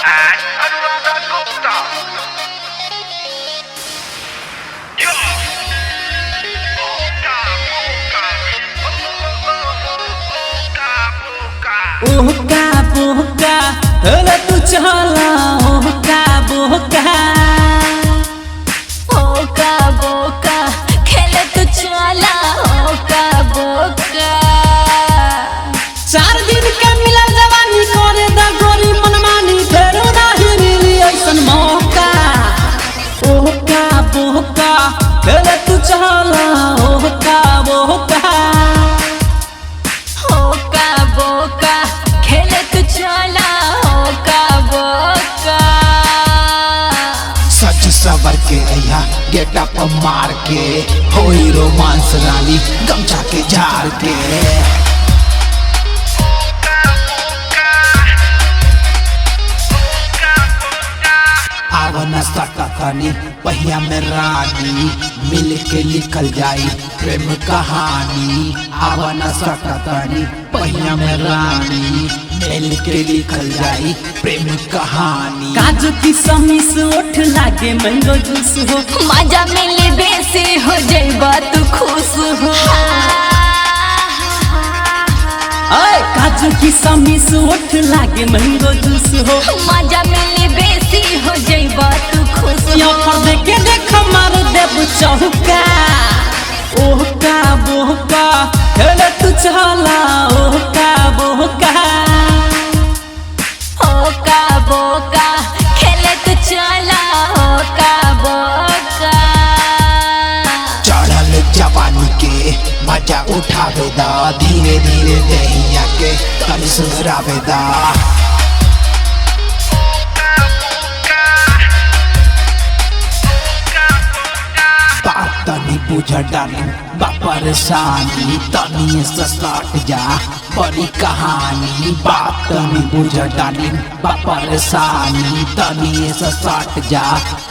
and Anuradha Gupta. Yo! ओका बोका अरे तू चला ओका बोका ओका बोका खेले तू चला ओका बोका 4 दिन के मिला जवानी करे द गोरी मनमानी फेरो नाही मिली ऐसन मौका ओका बोका अरे तू चला ओका बोका ओका बोका खेले तू चला ओका बोका सच सवर के अया गेटअप मार के होई रोमांस रानी गमछा के झाड़ के आवना सटा तनी पहिया में रानी मिल के लिखल जाई प्रेम कहानी आवना सटा तनी पहिया में रानी मिल के लिखल जाई प्रेम कहानी काजू की समीस ओठ लागे मैंगो जूस हो मजा मिले बेसी हो जाइबा तू खुश हो अय काजू की समीस ओठ लागे मैंगो जूस हो मजा मिले बेसी हो जाइबा तू खुश यो हो पर देखे देख मार देव चौका ओका बोका हेले तू चला ओका बोका ओका बोका खेले तू चला ओका बोका चढ़ल जवानी के मजा उठावे दा धीरे धीरे दहिया के तनी सुधरावे दा बात तनी बुझ डाली बा परेशानी तनी से सट जा बड़ी कहानी बात तनी बुझ डाली बा परेशानी तनी से सट जा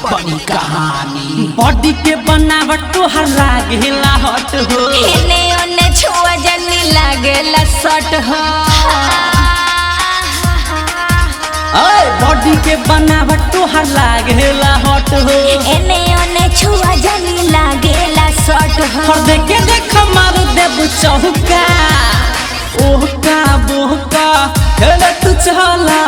बड़ी कहानी बॉडी के बनावट तोहर लागेला हट हो एने ओने छुआ जनी लागेला सट हो अय बॉडी के बनावट तोहर लागेला हट हो एने ओने छुआ जनी लागेला सट हो पर देखे देख मार देव चौका ओका बोका हेले तू चला